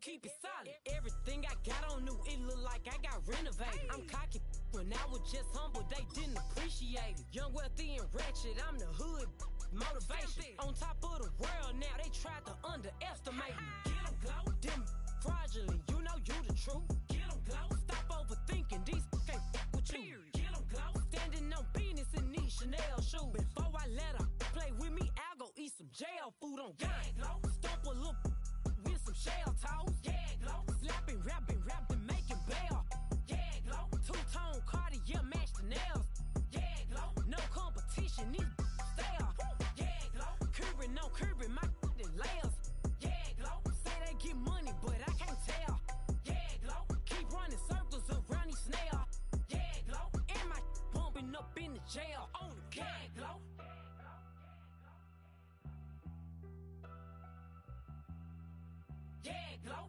keep it solid. Everything I got on new, it look like I got renovated. I'm cocky when I was just humble, they didn't appreciate it. Young, wealthy, and ratchet, I'm the hood motivation. On top of the world now, they tried to underestimate me. Get 'em glow, them fraudulent, you know you the truth. Get 'em glow, stop overthinking, these can't with you. Get 'em glow, standing on business in these Chanel shoes. Before I let her play with me, I'll go eat some jail food on gang. Stomp a little with some shell toes. Yeah, glow. Slapping, rapping, making bail. Yeah, glow. Two-tone Cartier match the nails. Yeah, glow. No competition, these stale. Yeah, glow. Curbing my layers. Yeah, glow. Say they get money, but I can't tell. Yeah, glow. Keep running circles around these snails. Yeah, glow. And my bumping up in the jail on the gang, glow. Yeah, glow.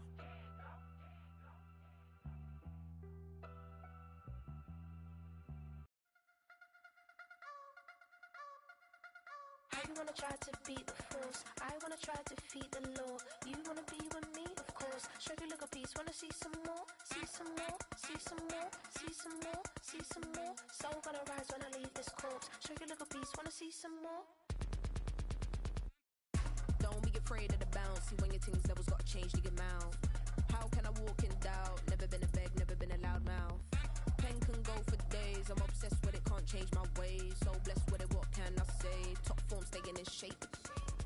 You wanna try to beat the force, I wanna try to defeat the law. You wanna be with me, of course. Show you look a piece, wanna see some more, see some more, see some more, see some more, see some more. Soul gonna rise when I leave this corpse. Show you look a piece, wanna see some more. Don't be afraid of the bounce. See when your things levels got changed to your mouth. How can I walk in doubt? Never been a beg, never been a loud mouth. Pen can go for days. I'm obsessed with it, can't change my ways. So blessed with it, what can I say? Top form staying in shape.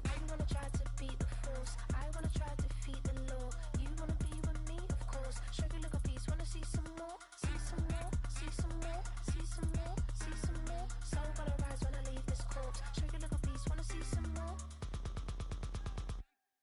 You wanna try to beat the force, I wanna try to defeat the law. You wanna be with me, of course. Show you look a piece, wanna see some more, see some more, see some more, see some more, see some more. Soul gonna rise when I leave this corpse. Show you look a piece, wanna see some more.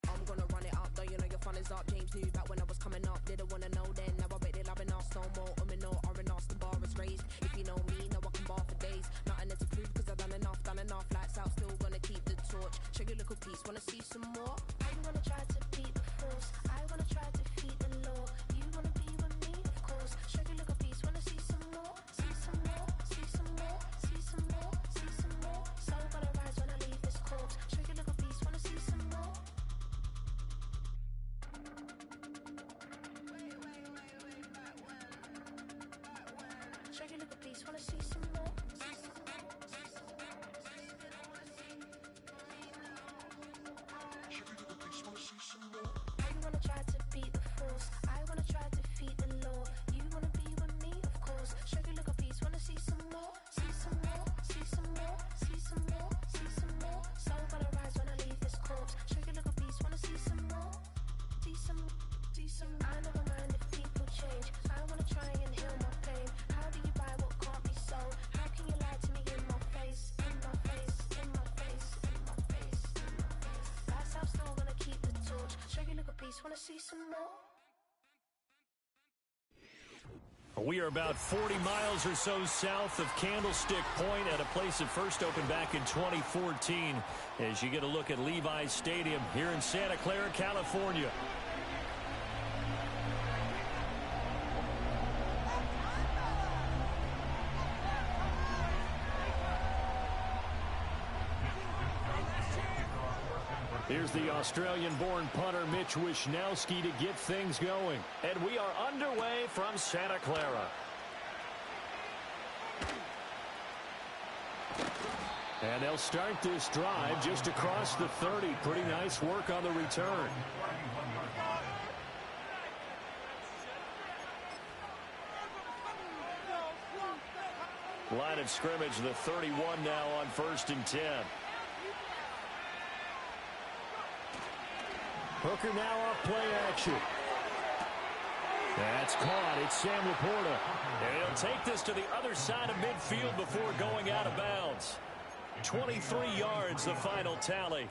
I'm gonna run it up, though you know your fun is up. James knew back when I was coming up, didn't wanna know then. Now I bet they loving us no more. No R&R's, the bar is raised. If you know me, now I can bar for days. Nothing left to prove, cause I've done enough. Lights out, still gonna keep the torch. Show you a little piece, wanna see some more? You wanna try to beat the force, I wanna try to defeat the law. You wanna be with me, of course. Show you a little piece, wanna see some more, see some more, see some more, see some more, see some more. Soul gonna rise when I leave this corpse. Show you a little piece, wanna see some more. Show you a little piece, wanna see some more. You wanna try to beat the force, I wanna try to defeat the law. You wanna be with me, of course. Show you a little piece, wanna see some more, see some more, see some more, see some more, see some more. Soul gonna rise when I leave this corpse. Show you a little piece, wanna see some more, see some, see some. I never mind if people change. I wanna try and heal my pain. How do you buy what can't be sold? How can you lie to me in my face, in my face, in my face, in my face, in my face? That's how I'm still gonna keep the torch. Show you a little piece, wanna see some more? We are about 40 miles or so south of Candlestick Point at a place that first opened back in 2014 as you get a look at Levi's Stadium here in Santa Clara, California. Here's the Australian-born punter Mitch Wishnowsky to get things going. And we are underway from Santa Clara. And they'll start this drive just across the 30. Pretty nice work on the return. Line of scrimmage, the 31 now on 1st and 10. Hooker now off play action. That's caught. It's Sam Laporta. And he'll take this to the other side of midfield before going out of bounds. 23 yards, the final tally.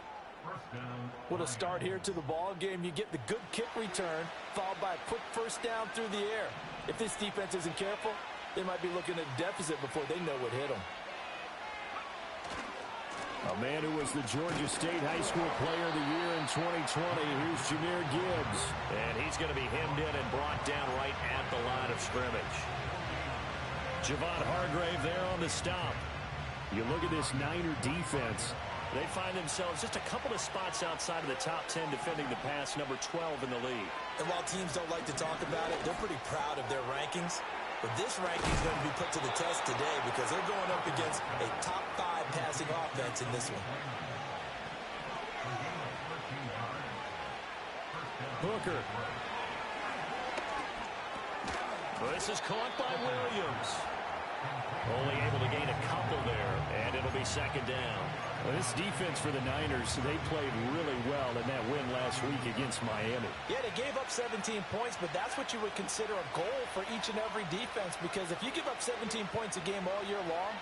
What a start here to the ball game. You get the good kick return, followed by a quick first down through the air. If this defense isn't careful, they might be looking at a deficit before they know what hit them. A man who was the Georgia State High School Player of the Year in 2020. Here's Jahmyr Gibbs. And he's going to be hemmed in and brought down right at the line of scrimmage. Javon Hargrave there on the stop. You look at this Niner defense. They find themselves just a couple of spots outside of the top 10 defending the pass, number 12 in the league. And while teams don't like to talk about it, they're pretty proud of their rankings. But this ranking is going to be put to the test today because they're going up against a top 5 passing offense in this one. Booker. This is caught by Williams. Only able to gain a couple there, and it'll be second down. Well, this defense for the Niners, they played really well in that win last week against Miami. Yeah, they gave up 17 points, but that's what you would consider a goal for each and every defense, because if you give up 17 points a game all year long,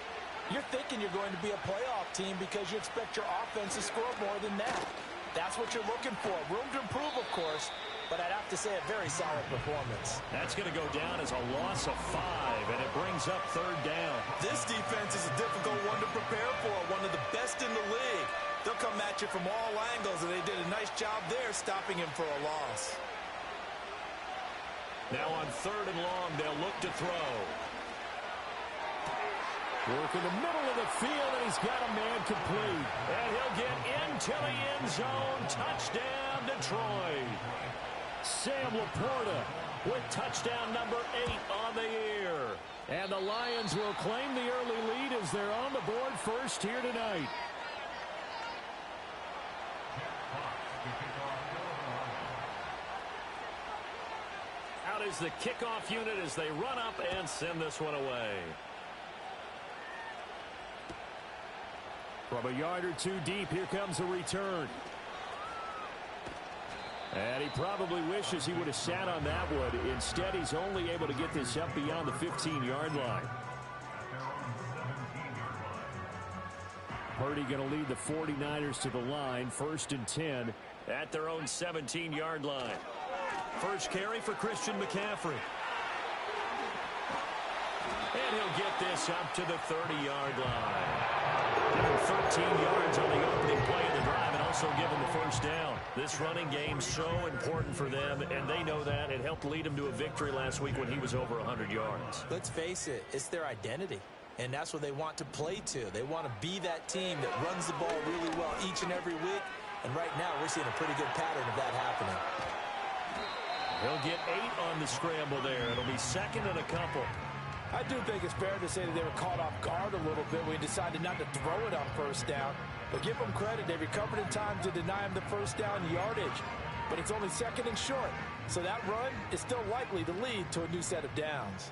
you're thinking you're going to be a playoff team because you expect your offense to score more than that. That's what you're looking for. Room to improve, of course, but I'd have to say a very solid performance. That's going to go down as a loss of 5, and it brings up third down. This defense is a difficult one to prepare for, one of the best in the league. They'll come at you from all angles, and they did a nice job there stopping him for a loss. Now on third and long, they'll look to throw. Work in the middle of the field, and he's got a man complete. And he'll get into the end zone. Touchdown, Detroit. Sam Laporta with touchdown number 8 on the year. And the Lions will claim the early lead as they're on the board first here tonight. Out is the kickoff unit as they run up and send this one away. From a yard or two deep, here comes a return. And he probably wishes he would have sat on that one. Instead, he's only able to get this up beyond the 15-yard line. Purdy going to lead the 49ers to the line, 1st and 10. At their own 17-yard line. First carry for Christian McCaffrey. And he'll get this up to the 30-yard line. Give him 13 yards on the opening play of the drive and also give him the first down. This running game so important for them, and they know that. It helped lead him to a victory last week when he was over 100 yards. Let's face it, it's their identity, and that's what they want to play to. They want to be that team that runs the ball really well each and every week, and right now we're seeing a pretty good pattern of that happening. He'll get 8 on the scramble there. It'll be second and a couple. I do think it's fair to say that they were caught off guard a little bit when he decided not to throw it on first down. But give them credit. They recovered in time to deny him the first down yardage. But it's only second and short. So that run is still likely to lead to a new set of downs.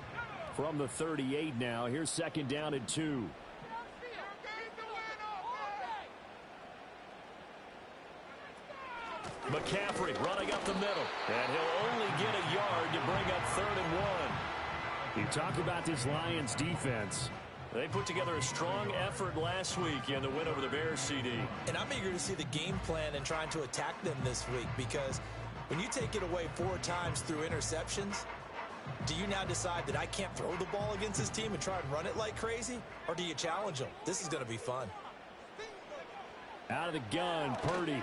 From the 38 now, here's second down and 2. McCaffrey running up the middle. And he'll only get a yard to bring up 3rd and 1. You talk about this Lions defense. They put together a strong effort last week in the win over the Bears, CD. And I'm eager to see the game plan and trying to attack them this week, because when you take it away 4 times through interceptions, do you now decide that I can't throw the ball against this team and try and run it like crazy? Or do you challenge them? This is going to be fun. Out of the gun, Purdy.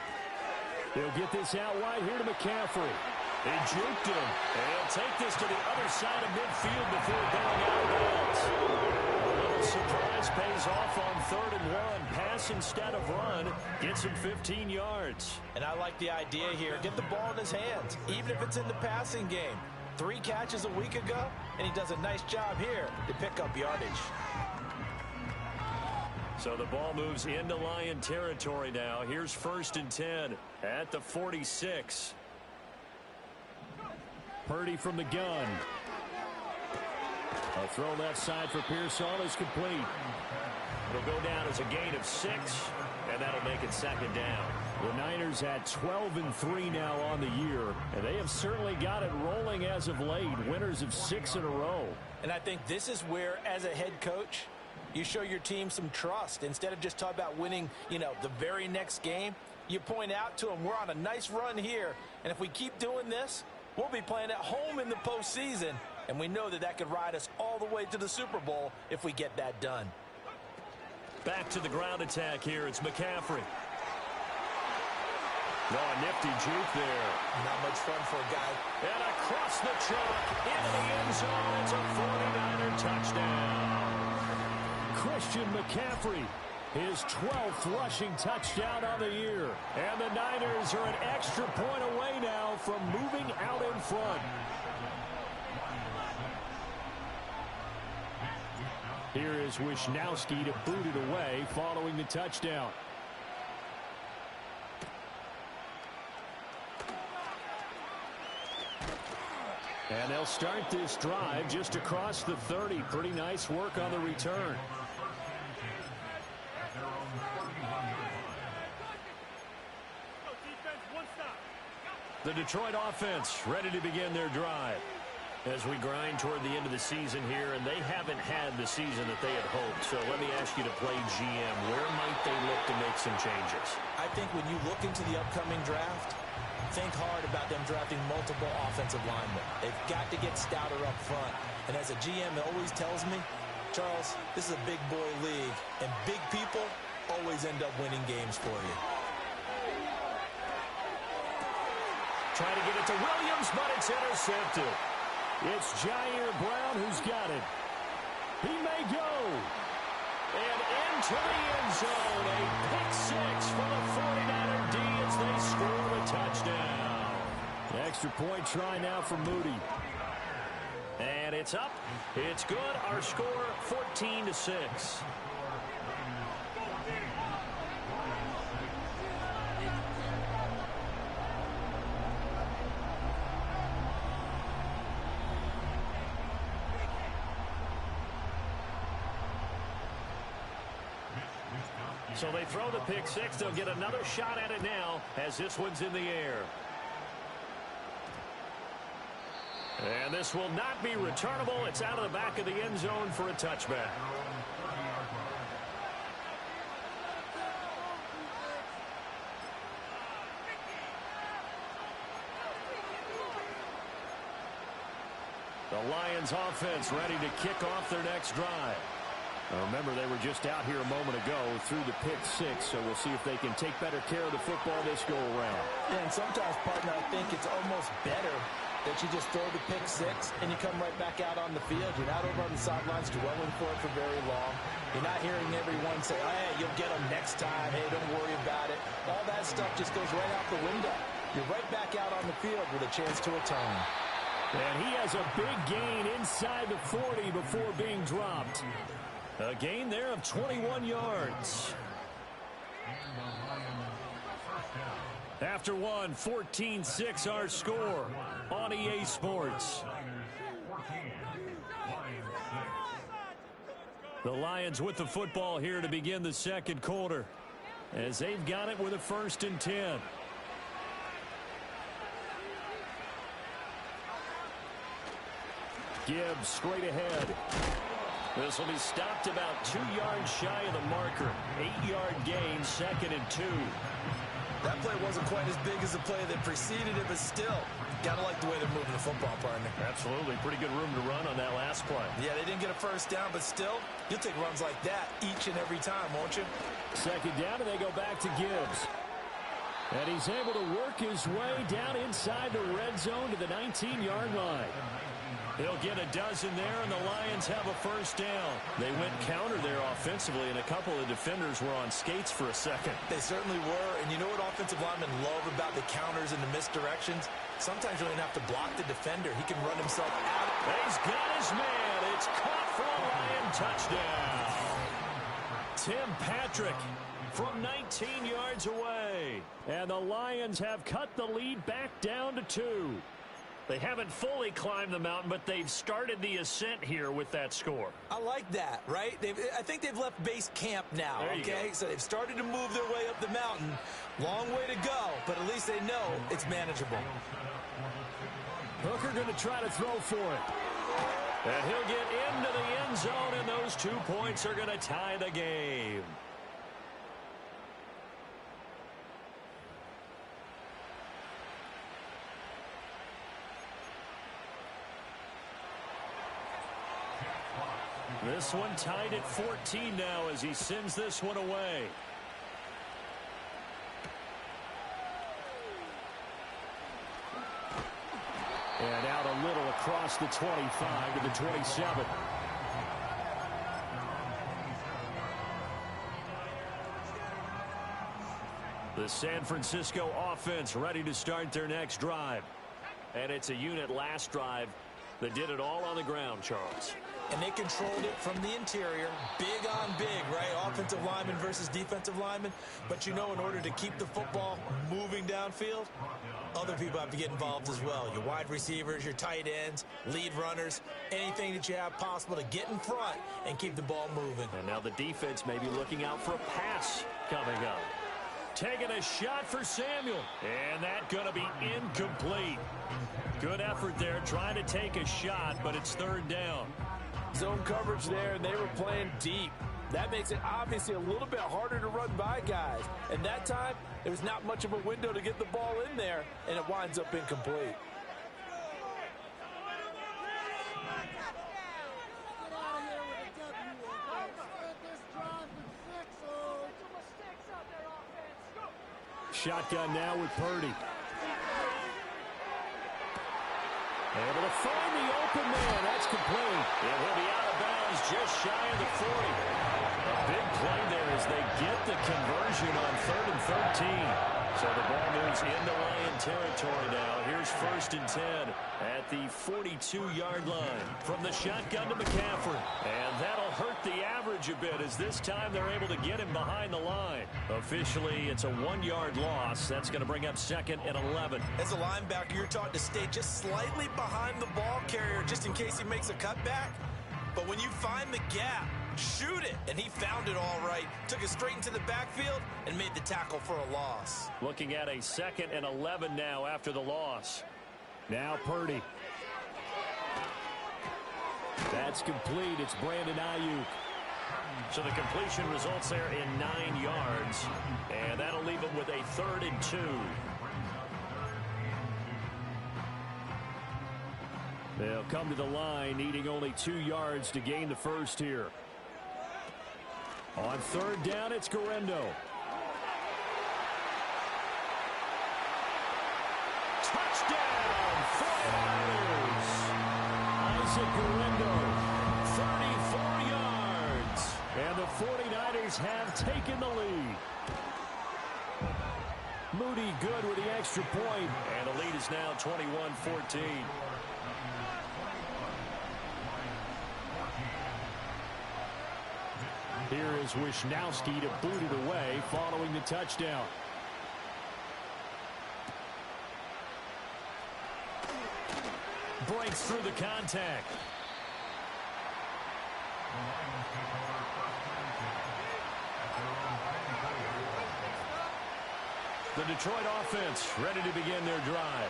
He'll get this out wide here to McCaffrey. He juked him. And he'll take this to the other side of midfield before going out of bounds. A little surprise pays off on 3rd and 1. Pass instead of run. Gets him 15 yards. And I like the idea here. Get the ball in his hands, even if it's in the passing game. 3 catches a week ago, and he does a nice job here to pick up yardage. So the ball moves into Lion territory now. Here's 1st and 10 at the 46. Purdy from the gun. A throw left side for Pearsall is complete. It'll go down as a gain of 6, and that'll make it second down. The Niners at 12-3 now on the year, and they have certainly got it rolling as of late. Winners of 6 in a row. And I think this is where, as a head coach, you show your team some trust. Instead of just talking about winning, the very next game, you point out to them, we're on a nice run here, and if we keep doing this, we'll be playing at home in the postseason, and we know that could ride us all the way to the Super Bowl if we get that done. Back to the ground attack here. It's McCaffrey. Oh, a nifty juke there. Not much fun for a guy. And across the chalk into the end zone. It's a 49er touchdown. Christian McCaffrey His 12th rushing touchdown on the year. And the Niners are an extra point away now from moving out in front. Here is Wisnowski to boot it away following the touchdown. And they'll start this drive just across the 30. Pretty nice work on the return. The Detroit offense ready to begin their drive. As we grind toward the end of the season here, and they haven't had the season that they had hoped. So let me ask you to play GM. Where might they look to make some changes? I think when you look into the upcoming draft, think hard about them drafting multiple offensive linemen. They've got to get stouter up front. And as a GM, it always tells me, Charles, this is a big boy league, and big people always end up winning games for you. Trying to get it to Williams, but it's intercepted. It's Jair Brown who's got it. He may go. And into the end zone. A pick six for the 49er D as they score the touchdown. Extra point try now for Moody. And it's up. It's good. Our score 14-6. So they throw the pick six. They'll get another shot at it now as this one's in the air. And this will not be returnable. It's out of the back of the end zone for a touchback. The Lions offense ready to kick off their next drive. Remember, they were just out here a moment ago through the pick six, so we'll see if they can take better care of the football this go-around. Yeah, and sometimes, partner, I think it's almost better that you just throw the pick six and you come right back out on the field. You're not over on the sidelines dwelling for it for very long. You're not hearing everyone say, hey, you'll get them next time. Hey, don't worry about it. All that stuff just goes right out the window. You're right back out on the field with a chance to atone. And he has a big gain inside the 40 before being dropped. A gain there of 21 yards. After one, 14-6 our score on EA Sports. The Lions with the football here to begin the second quarter, as they've got it with a 1st and 10. Gibbs straight ahead. This will be stopped about 2 yards shy of the marker. 8-yard gain, 2nd and 2. That play wasn't quite as big as the play that preceded it, but still, gotta like the way they're moving the football, partner. Absolutely. Pretty good room to run on that last play. Yeah, they didn't get a first down, but still, you'll take runs like that each and every time, won't you? 2nd down, and they go back to Gibbs. And he's able to work his way down inside the red zone to the 19-yard line. They'll get a dozen there, and the Lions have a 1st down. They went counter there offensively, and a couple of defenders were on skates for a second. They certainly were, and you know what offensive linemen love about the counters and the misdirections? Sometimes you don't even have to block the defender. He can run himself out. He's got his man. It's caught for a Lion touchdown. Tim Patrick from 19 yards away. And the Lions have cut the lead back down to 2. They haven't fully climbed the mountain, but they've started the ascent here with that score. I like that, right? I think they've left base camp now, okay? So they've started to move their way up the mountain. Long way to go, but at least they know it's manageable. Hooker going to try to throw for it. And he'll get into the end zone, and those 2 points are going to tie the game. This one tied at 14 now as he sends this one away. And out a little across the 25 to the 27. San Francisco offense ready to start their next drive. And it's a unit last drive that did it all on the ground, Charles. And they controlled it from the interior, big on big, right? Offensive lineman versus defensive lineman. But you know, in order to keep the football moving downfield, other people have to get involved as well. Your wide receivers, your tight ends, lead runners, anything that you have possible to get in front and keep the ball moving. And now the defense may be looking out for a pass coming up. Taking a shot for Samuel. And that's going to be incomplete. Good effort there trying to take a shot, but it's third down. Zone coverage there, and they were playing deep. That makes it obviously a little bit harder to run by guys. And that time, there was not much of a window to get the ball in there, and it winds up incomplete. Shotgun now with Purdy. Able to find the open man. That's complete. It will be out of bounds just shy of the 40. A big play there as they get the conversion on 3rd and 13. So the ball moves into Lion territory now. Here's 1st and 10 at the 42-yard line. From the shotgun to McCaffrey. And that'll hurt the average a bit as this time they're able to get him behind the line. Officially, it's a 1-yard loss. That's going to bring up 2nd and 11. As a linebacker, you're taught to stay just slightly behind the ball carrier just in case he makes a cutback. But when you find the gap, shoot it. And he found it all right. Took it straight into the backfield and made the tackle for a loss. Looking at a 2nd and 11 now after the loss. Now Purdy. That's complete. It's Brandon Ayuk. So the completion results there in 9 yards. And that'll leave him with a 3rd and 2. They'll come to the line, needing only 2 yards to gain the first here. On 3rd down, it's Guerrero. Touchdown, 49ers. Isaac Guerrero, 34 yards. And the 49ers have taken the lead. Moody good with the extra point. And the lead is now 21-14. Here is Wisnowski to boot it away following the touchdown. Breaks through the contact. The Detroit offense ready to begin their drive.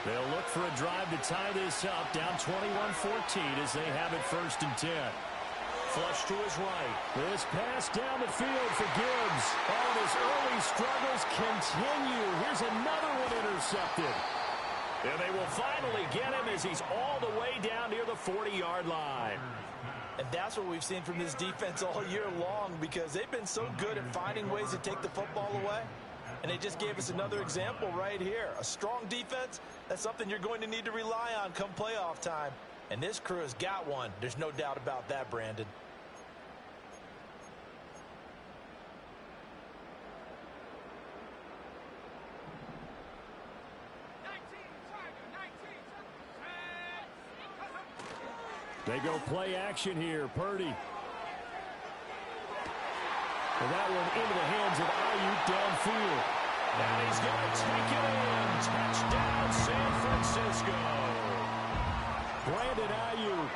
They'll look for a drive to tie this up, down 21-14 as they have it 1st and 10. Flush to his right. This pass down the field for Gibbs. Oh, his early struggles continue. Here's another one intercepted. And they will finally get him as he's all the way down near the 40-yard line. And that's what we've seen from this defense all year long, because they've been so good at finding ways to take the football away. And they just gave us another example right here. A strong defense, that's something you're going to need to rely on come playoff time. And this crew has got one. There's no doubt about that, Brandon. They go play action here. Purdy. And that one into the hands of Ayuk downfield. And he's going to take it in. Touchdown, San Francisco. Brandon Ayuk,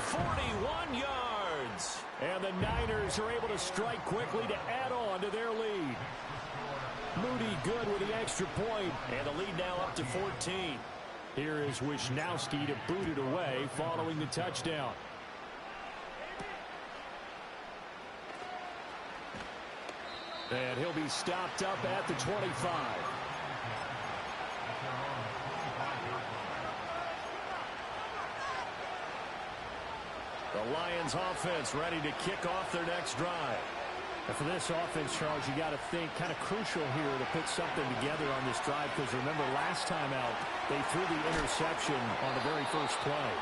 41 yards. And the Niners are able to strike quickly to add on to their lead. Moody good with the extra point. And the lead now up to 14. Here is Wisnowski to boot it away following the touchdown. And he'll be stopped up at the 25. The Lions offense ready to kick off their next drive. And for this offense, Charles, you got to think kind of crucial here to put something together on this drive, because remember last time out they threw the interception on the very first play.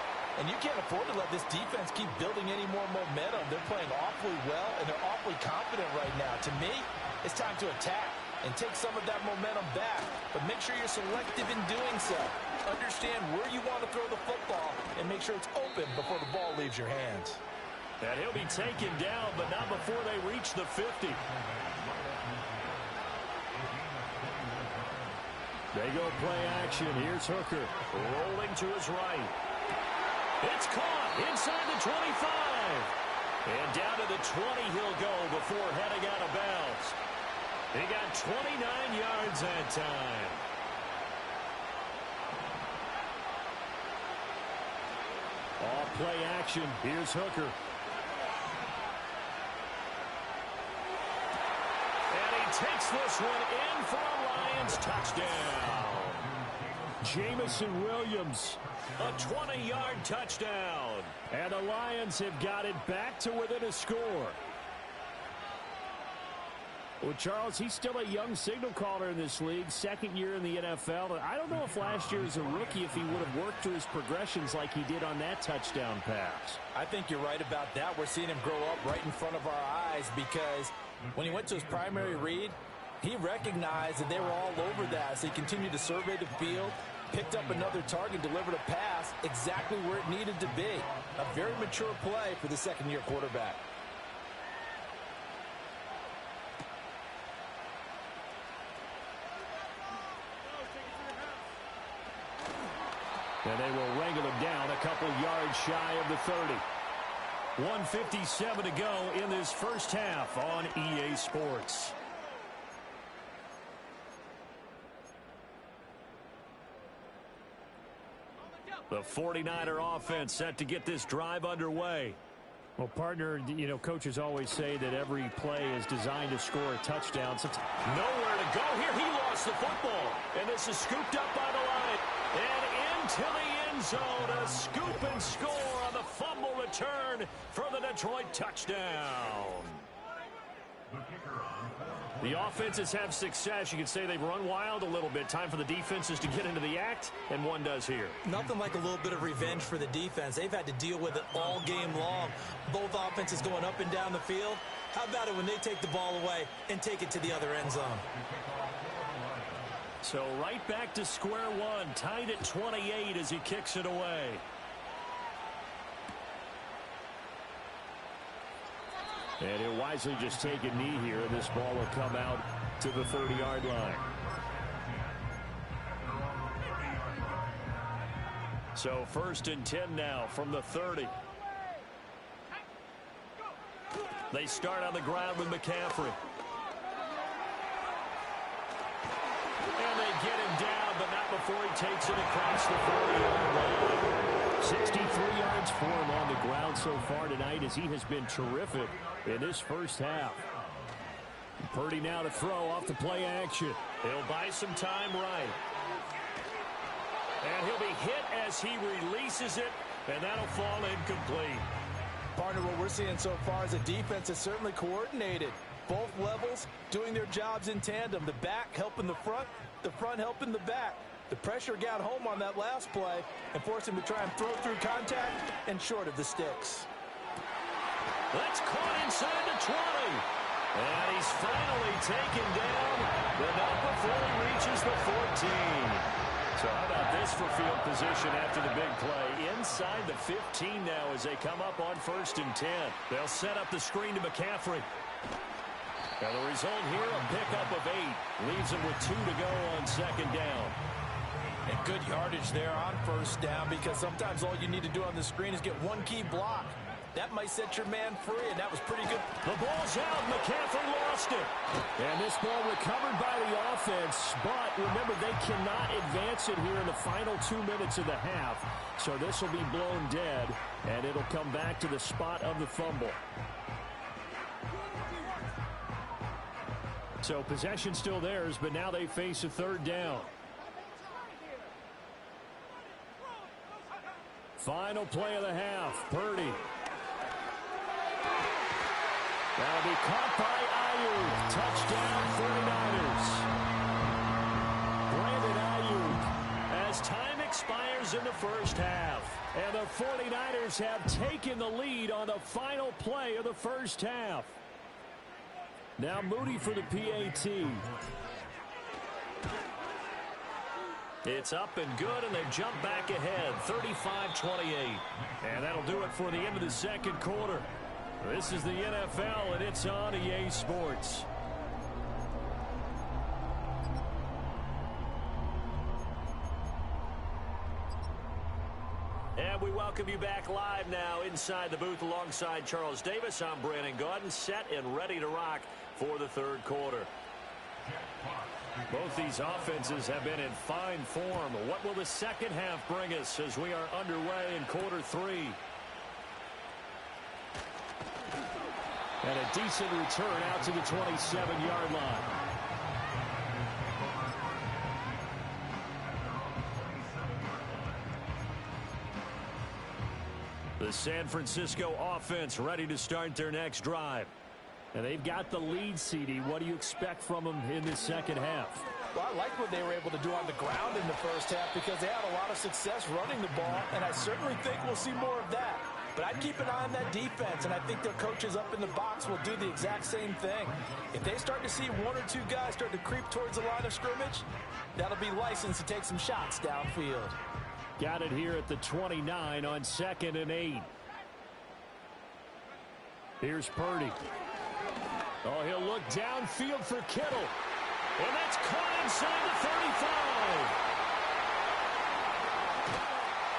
And you can't afford to let this defense keep building any more momentum. They're playing awfully well, and they're awfully confident right now. To me, it's time to attack. and take some of that momentum back. But make sure you're selective in doing so. Understand where you want to throw the football and make sure it's open before the ball leaves your hands. And he'll be taken down, but not before they reach the 50. They go play action. Here's Hooker rolling to his right. It's caught inside the 25. And down to the 20 he'll go before heading out of bounds. He got 29 yards that time. Off play action. Here's Hooker. And he takes this one in for a Lions touchdown. Jamison Williams, a 20-yard touchdown. And the Lions have got it back to within a score. Well, Charles, he's still a young signal caller in this league, second year in the NFL. I don't know if last year as a rookie if he would have worked through his progressions like he did on that touchdown pass. I think you're right about that. We're seeing him grow up right in front of our eyes because when he went to his primary read, he recognized that they were all over that. So he continued to survey the field, picked up another target, delivered a pass exactly where it needed to be. A very mature play for the second-year quarterback. And they will wrangle him down a couple yards shy of the 30. 1:57 to go in this first half on EA Sports. The 49er offense set to get this drive underway. Well, partner, coaches always say that every play is designed to score a touchdown. Nowhere to go here. He lost the football. And this is scooped up by the line. And into the end zone. A scoop and score on the fumble return for the Detroit touchdown. The offenses have success. You could say they've run wild a little bit. Time for the defenses to get into the act, and one does here. Nothing like a little bit of revenge for the defense. They've had to deal with it all game long. Both offenses going up and down the field. How about it when they take the ball away and take it to the other end zone? So right back to square one, tied at 28 as he kicks it away. And he'll wisely just take a knee here, and this ball will come out to the 30-yard line. So 1st and 10 now from the 30. They start on the ground with McCaffrey. And they get him down, but not before he takes it across the 40-yard line. 63 yards for him on the ground so far tonight as he has been terrific in this first half. Purdy now to throw off the play action. He'll buy some time right. And he'll be hit as he releases it, and that'll fall incomplete. Partner, what we're seeing so far is a defense is certainly coordinated. Both levels doing their jobs in tandem. The back helping the front helping the back. The pressure got home on that last play and forced him to try and throw through contact and short of the sticks. That's caught inside the 20. And he's finally taken down, but not before he reaches the 14. So how about this for field position after the big play? Inside the 15 now as they come up on 1st and 10. They'll set up the screen to McCaffrey. Now the result here, a pickup of 8. Leaves him with 2 to go on 2nd down. And good yardage there on 1st down because sometimes all you need to do on the screen is get one key block. That might set your man free, and that was pretty good. The ball's out. McCaffrey lost it. And this ball recovered by the offense. But remember, they cannot advance it here in the final 2 minutes of the half. So this will be blown dead, and it'll come back to the spot of the fumble. So possession still theirs, but now they face a 3rd down. Final play of the half. Purdy. That'll be caught by Ayuk. Touchdown 49ers. Brandon Ayuk as time expires in the first half. And the 49ers have taken the lead on the final play of the first half. Now Moody for the PAT. It's up and good, and they jump back ahead, 35-28. And that'll do it for the end of the second quarter. This is the NFL, and it's on EA Sports. And we welcome you back live now inside the booth alongside Charles Davis. I'm Brandon Gaudin, set and ready to rock for the third quarter. Both these offenses have been in fine form. What will the second half bring us as we are underway in quarter three? And a decent return out to the 27-yard line. The San Francisco offense ready to start their next drive. And they've got the lead, CD. What do you expect from them in this second half? Well, I like what they were able to do on the ground in the first half because they had a lot of success running the ball, and I certainly think we'll see more of that. But I'd keep an eye on that defense, and I think their coaches up in the box will do the exact same thing. If they start to see one or two guys start to creep towards the line of scrimmage, that'll be licensed to take some shots downfield. Got it here at the 29 on 2nd and 8. Here's Purdy. Oh, he'll look downfield for Kittle. And that's caught inside the 35.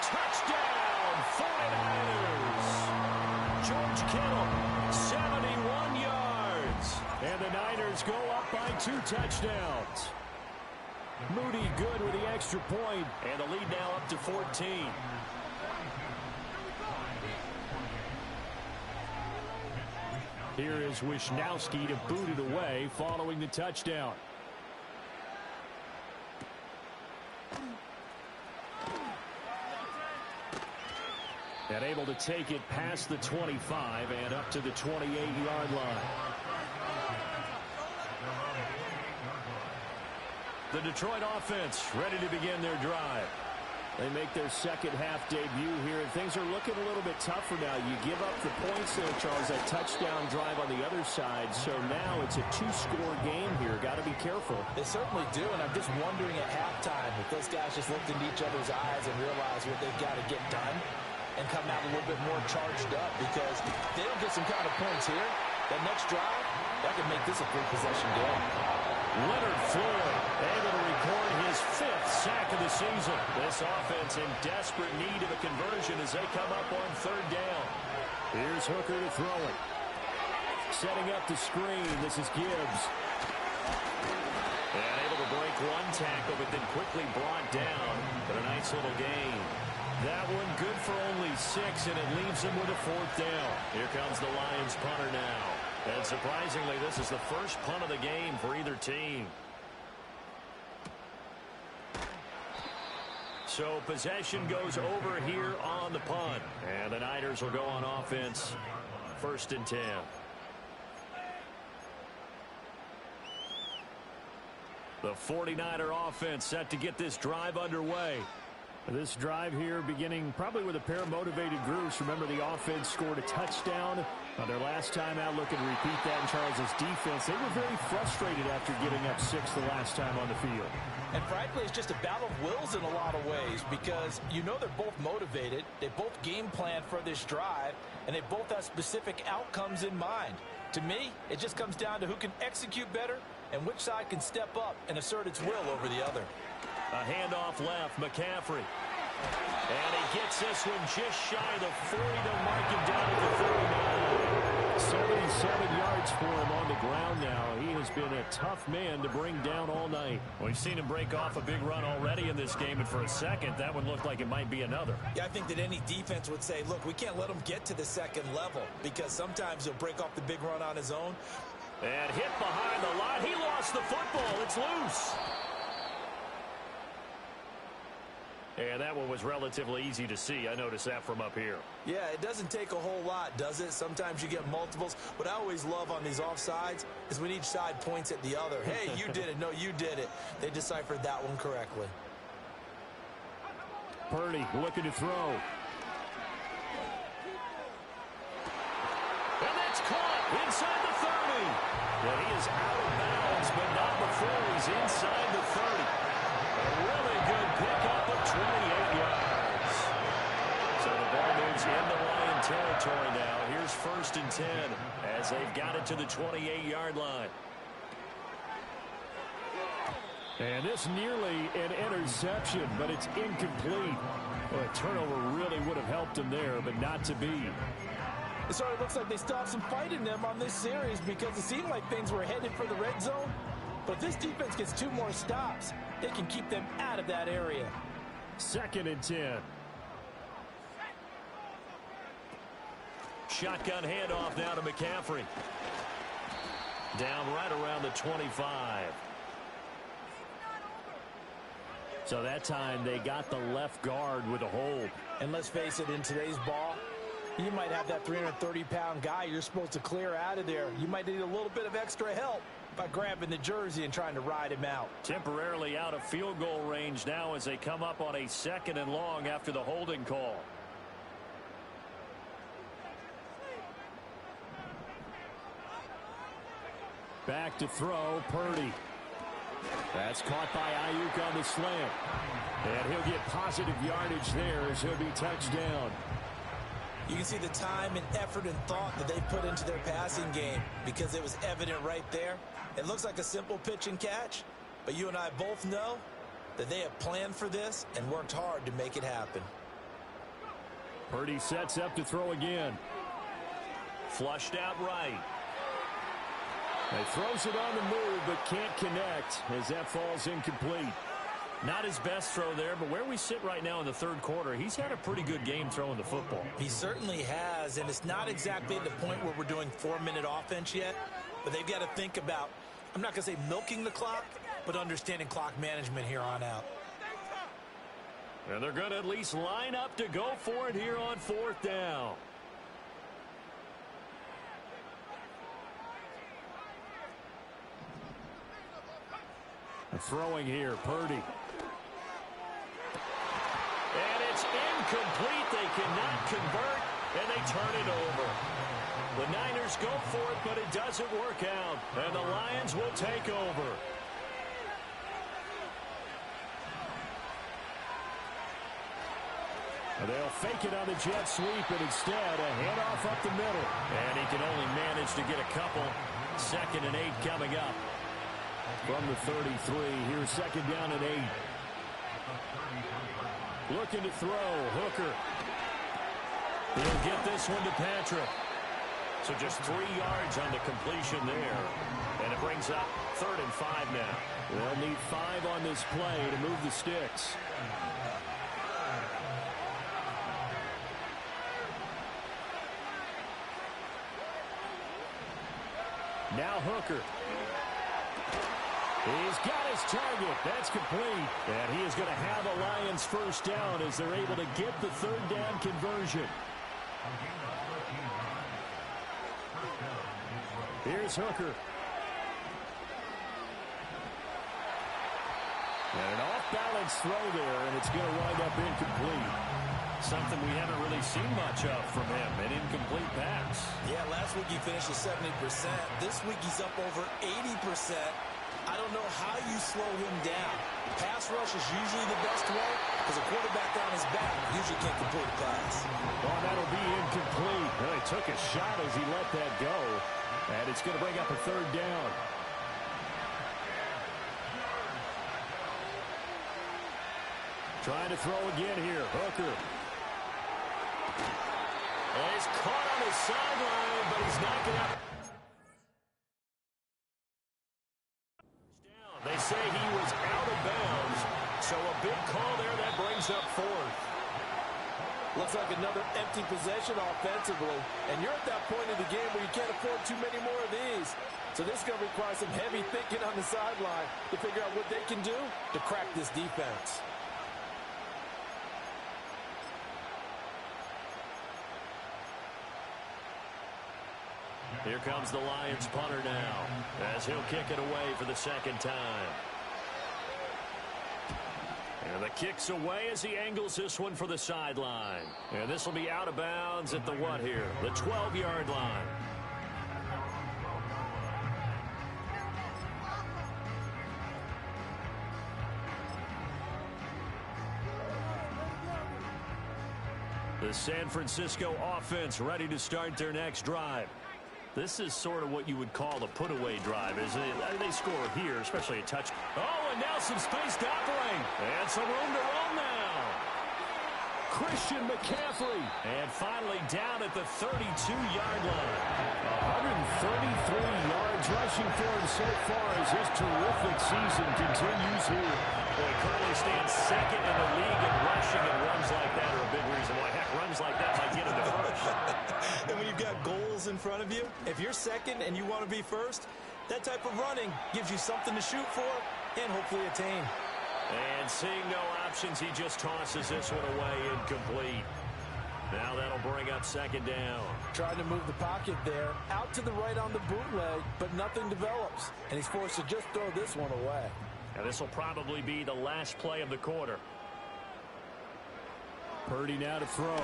Touchdown, 49ers. George Kittle, 71 yards. And the Niners go up by 2 touchdowns. Moody good with the extra point. And the lead now up to 14. Here is Wisnowski to boot it away following the touchdown. And able to take it past the 25 and up to the 28-yard line. The Detroit offense ready to begin their drive. They make their second half debut here, and things are looking a little bit tougher now. You give up the points there, Charles, that touchdown drive on the other side. So now it's a 2-score game here. Got to be careful. They certainly do, and I'm just wondering at halftime if those guys just looked into each other's eyes and realized what they've got to get done and come out a little bit more charged up, because if they don't get some kind of points here, that next drive, that could make this a 3-possession game. Leonard Floyd able to record his 5th sack of the season. This offense in desperate need of a conversion as they come up on 3rd down. Here's Hooker to throw it. Setting up the screen. This is Gibbs. And able to break one tackle, but then quickly brought down. But a nice little gain. That one good for only 6, and it leaves them with a 4th down. Here comes the Lions punter now. And surprisingly, this is the first punt of the game for either team. So possession goes over here on the punt. And the Niners will go on offense. 1st and 10. The 49er offense set to get this drive underway. This drive here beginning probably with a pair of motivated groups. Remember, the offense scored a touchdown on their last time out. Looking to repeat that in Charles's defense. They were very frustrated after giving up 6 the last time on the field. And frankly, it's just a battle of wills in a lot of ways, because you know they're both motivated. They both game plan for this drive, and they both have specific outcomes in mind. To me, it just comes down to who can execute better and which side can step up and assert its will over the other. A handoff left, McCaffrey. And he gets this one just shy of the 40 to mark him down at the 39. 77 yards for him on the ground now. He has been a tough man to bring down all night. We've seen him break off a big run already in this game, and for a second, that one looked like it might be another. Yeah, I think that any defense would say, look, we can't let him get to the second level, because sometimes he'll break off the big run on his own. And hit behind the line. He lost the football. It's loose. And that one was relatively easy to see. I noticed that from up here. Yeah, it doesn't take a whole lot, does it? Sometimes you get multiples. What I always love on these offsides is when each side points at the other. Hey, you did it. No, you did it. They deciphered that one correctly. Purdy looking to throw. And that's caught inside the 30. Yeah, he first and 10 as they've got it to the 28-yard line. And this nearly an interception, but it's incomplete. Well, a turnover really would have helped him there, but not to be. It sort of looks like they stopped some fight in them on this series because it seemed like things were headed for the red zone. But if this defense gets 2 more stops, they can keep them out of that area. 2nd and 10. Shotgun handoff now to McCaffrey. Down right around the 25. So that time they got the left guard with a hold. And let's face it, in today's ball, you might have that 330-pound guy you're supposed to clear out of there. You might need a little bit of extra help by grabbing the jersey and trying to ride him out. Temporarily out of field goal range now as they come up on a 2nd and long after the holding call. Back to throw, Purdy. That's caught by Ayuk on the slant. And he'll get positive yardage there as he'll be touched down. You can see the time and effort and thought that they put into their passing game because it was evident right there. It looks like a simple pitch and catch, but you and I both know that they have planned for this and worked hard to make it happen. Purdy sets up to throw again. Flushed out right. He throws it on the move, but can't connect as that falls incomplete. Not his best throw there, but where we sit right now in the 3rd quarter, he's had a pretty good game throwing the football. He certainly has, and it's not exactly at the point where we're doing 4-minute offense yet, but they've got to think about, I'm not going to say milking the clock, but understanding clock management here on out. And they're going to at least line up to go for it here on 4th down. Throwing here, Purdy. And it's incomplete. They cannot convert, and they turn it over. The Niners go for it, but it doesn't work out, and the Lions will take over. They'll fake it on the jet sweep, and instead a handoff up the middle. And he can only manage to get a couple. 2nd and 8 coming up. From the 33, here's 2nd down and 8. Looking to throw, Hooker. He'll get this one to Patrick. So just 3 yards on the completion there. And it brings up 3rd and 5 now. They'll need 5 on this play to move the sticks. Now Hooker. He's got his target. That's complete. And he is going to have a Lions first down as they're able to get the 3rd down conversion. Here's Hooker. And an off-balance throw there, and it's going to wind up incomplete. Something we haven't really seen much of from him, an incomplete pass. Yeah, last week he finished at 70%. This week he's up over 80%. I don't know how you slow him down. Pass rush is usually the best way because a quarterback on his back usually can't complete a pass. Well, that'll be incomplete. Well, he took a shot as he let that go, and it's going to bring up a 3rd down. Trying to throw again here. Hooker. And he's caught on his sideline, but he's not going to. They say he was out of bounds, so a big call there that brings up 4th. Looks like another empty possession offensively, and you're at that point in the game where you can't afford too many more of these. So this is going to require some heavy thinking on the sideline to figure out what they can do to crack this defense. Here comes the Lions punter now as he'll kick it away for the 2nd time. And the kick's away as he angles this one for the sideline. And this will be out of bounds at the what here? The 12-yard line. The San Francisco offense ready to start their next drive. This is sort of what you would call a put-away drive, isn't it? They score here, especially a touch. Oh, and now some space to operate. And some room to roll now. Christian McCaffrey. And finally down at the 32-yard line. 133 yards rushing for him so far as his terrific season continues here. Well, he currently stands second in the league in rushing, and runs like that are a big reason why. Heck, runs like that might get him to first. And when you've got goals in front of you, if you're second and you want to be first, that type of running gives you something to shoot for and hopefully attain. And seeing no options, he just tosses this one away, incomplete. Now that'll bring up second down. Trying to move the pocket there, out to the right on the bootleg, but nothing develops. And he's forced to just throw this one away. And this will probably be the last play of the quarter. Purdy now to throw.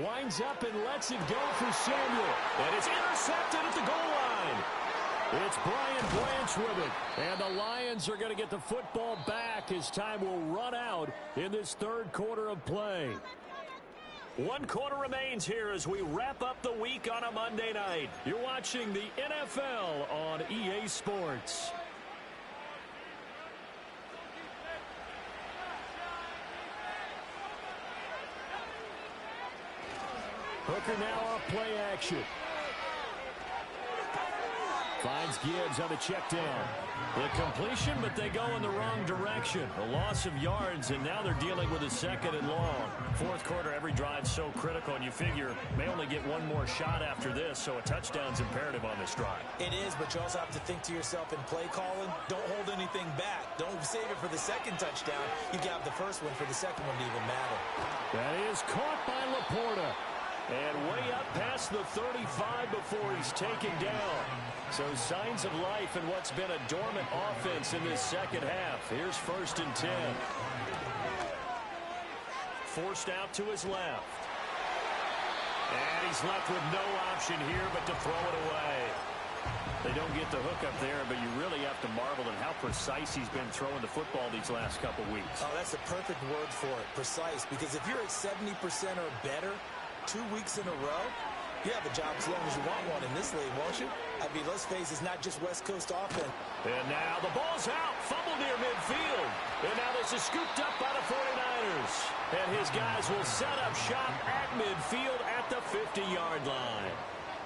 Winds up and lets it go for Samuel. And it's intercepted at the goal line. It's Brian Branch with it. And the Lions are going to get the football back as time will run out in this third quarter of play. 1 quarter remains here as we wrap up the week on a Monday night. You're watching the NFL on EA Sports. Hooker now off play action. Finds Gibbs on the check down. The completion, but they go in the wrong direction. A loss of yards, and now they're dealing with a second and long. Fourth quarter, every drive's so critical, and you figure may only get one more shot after this, so a touchdown's imperative on this drive. It is, but you also have to think to yourself in play calling, don't hold anything back. Don't save it for the second touchdown. You got the first one for the second one to even matter. That is caught by Laporta. And way up past the 35 before he's taken down. So signs of life in what's been a dormant offense in this second half. Here's 1st and 10. Forced out to his left. And he's left with no option here but to throw it away. They don't get the hook up there, but you really have to marvel at how precise he's been throwing the football these last couple weeks. Oh, that's the perfect word for it, precise. Because if you're at 70% or better 2 weeks in a row, you have a job as long as you want one in this league, won't you? I mean, let's face it, it's not just West Coast offense. And now the ball's out. Fumble near midfield. And now this is scooped up by the 49ers. And his guys will set up shop at midfield at the 50-yard line.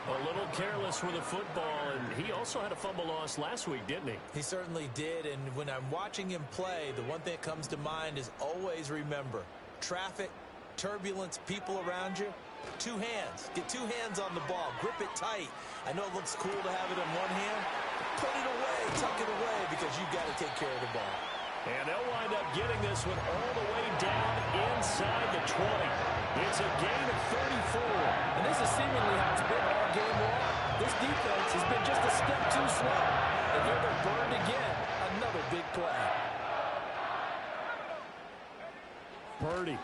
A little careless with the football, and he also had a fumble loss last week, didn't he? He certainly did, and when I'm watching him play, the one thing that comes to mind is always remember, traffic, turbulence, people around you, 2 hands. Get 2 hands on the ball. Grip it tight. I know it looks cool to have it in one hand. Put it away, tuck it away, because you've got to take care of the ball. And they'll wind up getting this one all the way down inside the 20. It's a gain of 34. And this is seemingly how it's been all game long. This defense has been just a step too slow. And here they're burned again. Another big play. Purdy.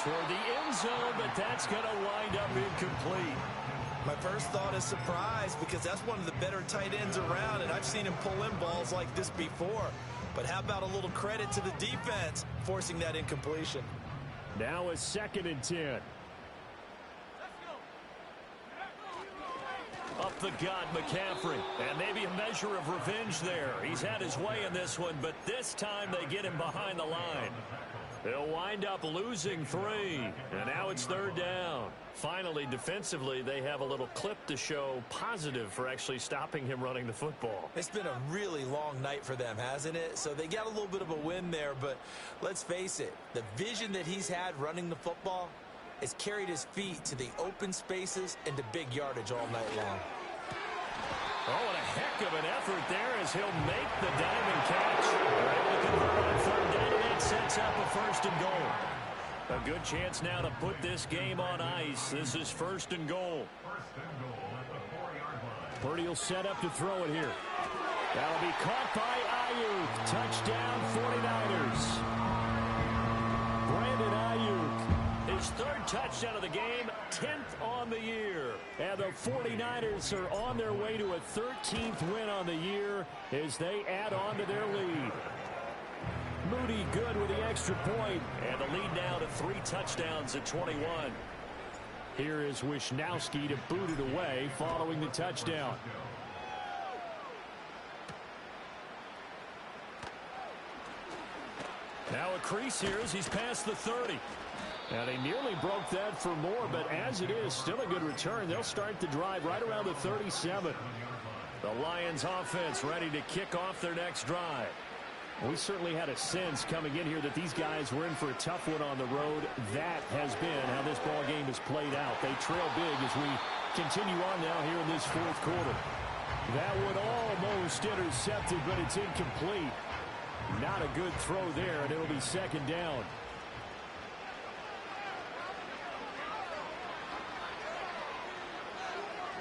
Toward the end zone, but that's going to wind up incomplete. My first thought is surprise, because that's one of the better tight ends around, and I've seen him pull in balls like this before. But how about a little credit to the defense forcing that incompletion? Now a 2nd and 10. Up the gut, McCaffrey. And maybe a measure of revenge there. He's had his way in this one, but this time they get him behind the line. They'll wind up losing 3. And now it's 3rd down. Finally, defensively, they have a little clip to show positive for actually stopping him running the football. It's been a really long night for them, hasn't it? So they got a little bit of a win there, but let's face it, the vision that he's had running the football has carried his feet to the open spaces and to big yardage all night long. Oh, and a heck of an effort there as he'll make the diamond catch. They're able to convert on 3rd down, and that sets up a 1st and goal. A good chance now to put this game on ice. This is 1st and goal. Purdy will set up to throw it here. That'll be caught by Ayuk. Touchdown 49ers. Brandon Ayuk. His 3rd touchdown of the game, 10th on the year. And the 49ers are on their way to a 13th win on the year as they add on to their lead. Moody good with the extra point. And the lead now to 3 touchdowns at 21. Here is Wisnowski to boot it away following the touchdown. Now a crease here as he's past the 30. Now they nearly broke that for more, but as it is, still a good return. They'll start the drive right around the 37. The Lions offense ready to kick off their next drive. We certainly had a sense coming in here that these guys were in for a tough one on the road. That has been how this ball game has played out. They trail big as we continue on now here in this fourth quarter. That one almost intercepted, but it's incomplete. Not a good throw there, and it'll be second down.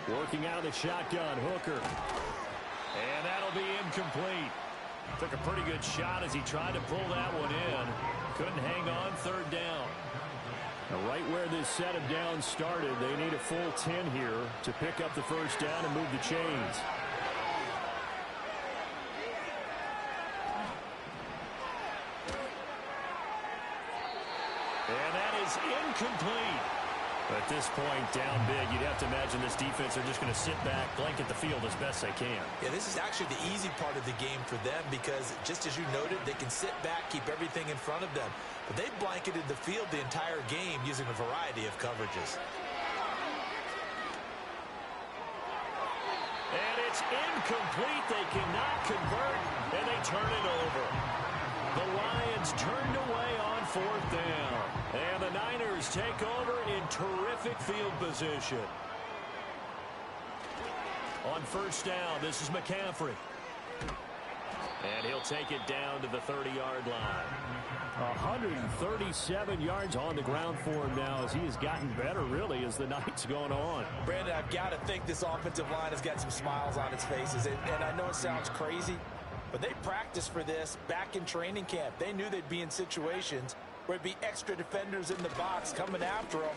Working out of the shotgun, Hooker. And that'll be incomplete. Took a pretty good shot as he tried to pull that one in. Couldn't hang on, third down. Now right where this set of downs started, they need a full 10 here to pick up the first down and move the chains. And that is incomplete. At this point, down big, you'd have to imagine this defense are just going to sit back, blanket the field as best they can. Yeah, this is actually the easy part of the game for them because, just as you noted, they can sit back, keep everything in front of them. But they blanketed the field the entire game using a variety of coverages. And it's incomplete. They cannot convert, and they turn it over. The Lions turned away on fourth down. And the Niners take over in terrific field position. On first down, this is McCaffrey. And he'll take it down to the 30-yard line. 137 yards on the ground for him now as he has gotten better, really, as the night's gone on. Brandon, I've got to think this offensive line has got some smiles on its faces. And I know it sounds crazy, but they practiced for this back in training camp. They knew they'd be in situations where it'd be extra defenders in the box coming after them,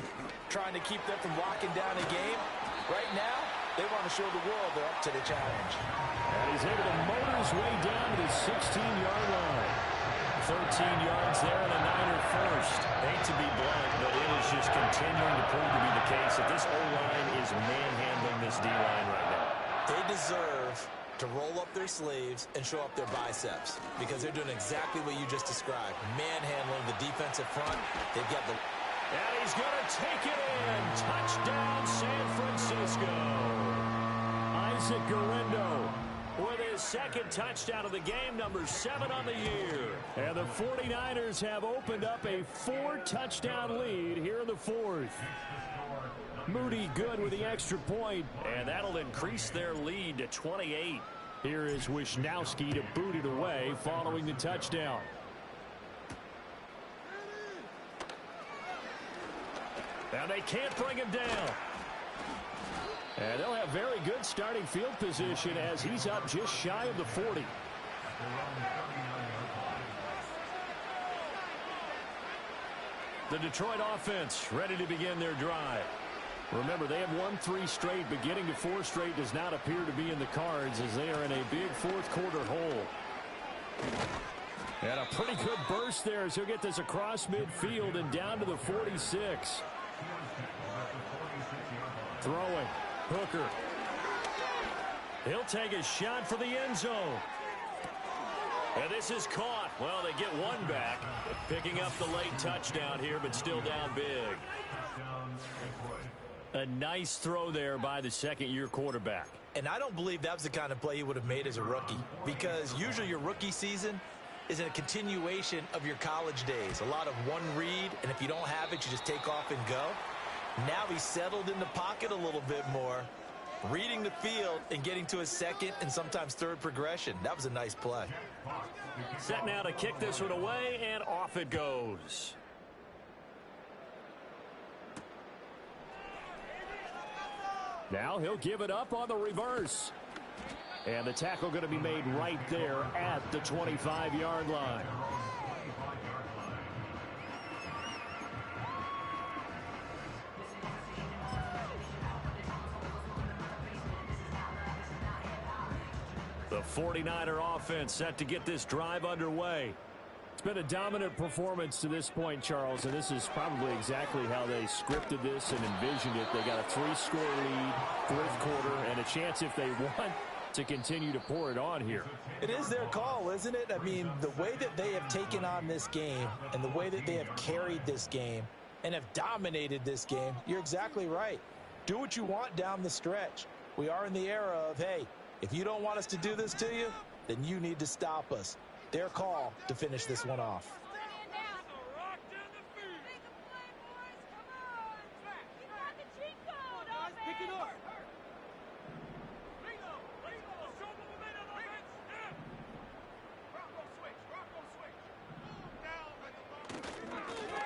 trying to keep them from locking down a game. Right now, they want to show the world they're up to the challenge. And he's able to motor his way down to the 16-yard line. 13 yards there and a Niner first. Hate to be blunt, but it is just continuing to prove to be the case that this O-line is manhandling this D-line right now. They deserve to roll up their sleeves and show up their biceps because they're doing exactly what you just described. Manhandling the defensive front. They've got the... And he's going to take it in. Touchdown, San Francisco. Isaac Guerrero with his second touchdown of the game, number 7 on the year. And the 49ers have opened up a 4-touchdown lead here in the fourth. Moody good with the extra point. And that'll increase their lead to 28. Here is Wisnowski to boot it away following the touchdown. Now they can't bring him down. And they'll have very good starting field position as he's up just shy of the 40. The Detroit offense ready to begin their drive. Remember, they have won 3 straight, but getting to 4 straight does not appear to be in the cards as they are in a big fourth quarter hole. And a pretty good burst there as he'll get this across midfield and down to the 46. Throwing. Hooker. He'll take a shot for the end zone. And this is caught. Well, they get one back. Picking up the late touchdown here, but still down big. A nice throw there by the second-year quarterback. And I don't believe that was the kind of play he would have made as a rookie, because usually your rookie season is a continuation of your college days. A lot of one read, and if you don't have it, you just take off and go. Now he's settled in the pocket a little bit more, reading the field and getting to his second and sometimes third progression. That was a nice play. Set now to kick this one away, and off it goes. Now he'll give it up on the reverse. And the tackle going to be made right there at the 25-yard line. The 49er offense set to get this drive underway. Been a dominant performance to this point, Charles, and this is probably exactly how they scripted this and envisioned it. They got a 3-score lead, fourth quarter, and a chance if they want to continue to pour it on here. It is their call, isn't it? I mean, the way that they have taken on this game and the way that they have carried this game and have dominated this game, you're exactly right. Do what you want down the stretch. We are in the era of, hey, if you don't want us to do this to you, then you need to stop us. Their call to finish this one off.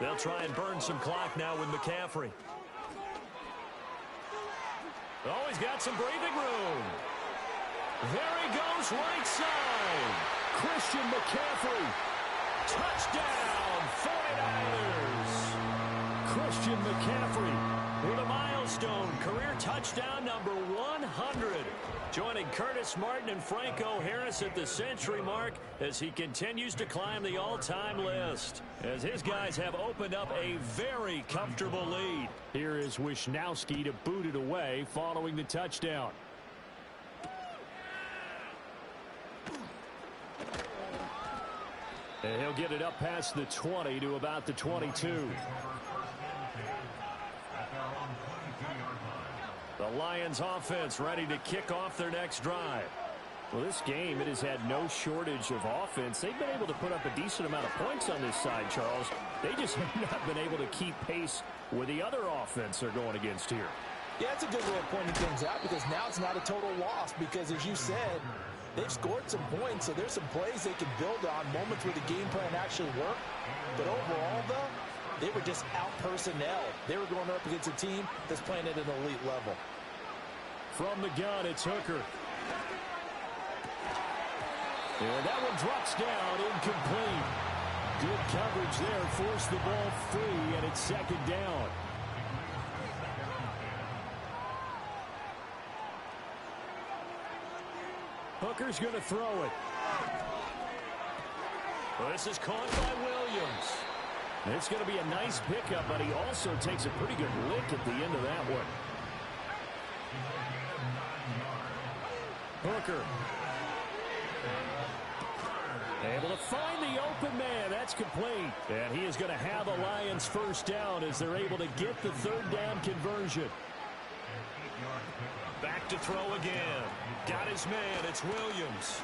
They'll try and burn some clock now with McCaffrey. Oh, he's got some breathing room. There he goes, right side. Christian McCaffrey. Touchdown, 49ers. Christian McCaffrey with a milestone career touchdown number 100. Joining Curtis Martin and Franco Harris at the century mark as he continues to climb the all-time list. As his guys have opened up a very comfortable lead. Here is Wisnowski to boot it away following the touchdown. And he'll get it up past the 20 to about the 22. The Lions offense ready to kick off their next drive. Well, this game, it has had no shortage of offense. They've been able to put up a decent amount of points on this side, Charles. They just have not been able to keep pace with the other offense they're going against here. Yeah, it's a good way of pointing things out because now it's not a total loss because, as you said, they've scored some points, so there's some plays they can build on, moments where the game plan actually worked. But overall, though, they were just out-personnel. They were going up against a team that's playing at an elite level. From the gun, it's Hooker. And that one drops down, incomplete. Good coverage there, forced the ball free, and it's second down. Hooker's going to throw it. Well, this is caught by Williams. It's going to be a nice pickup, but he also takes a pretty good lick at the end of that one. Hooker. Able to find the open man. That's complete. And he is going to have a Lions first down as they're able to get the third down conversion. Back to throw again. Got his man. It's Williams.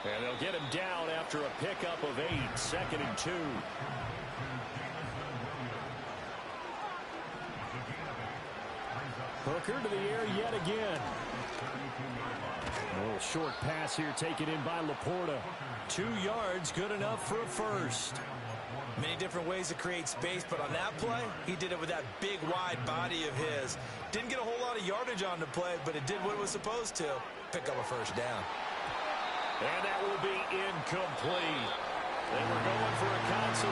And they'll get him down after a pickup of 8. 2nd and 2. Hooker to the air yet again. A little short pass here taken in by Laporta. 2 yards, good enough for a first. Many different ways to create space, but on that play, he did it with that big, wide body of his. Didn't get a whole lot of yardage on the play, but it did what it was supposed to. Pick up a first down. And that will be incomplete. They were going for a consolation.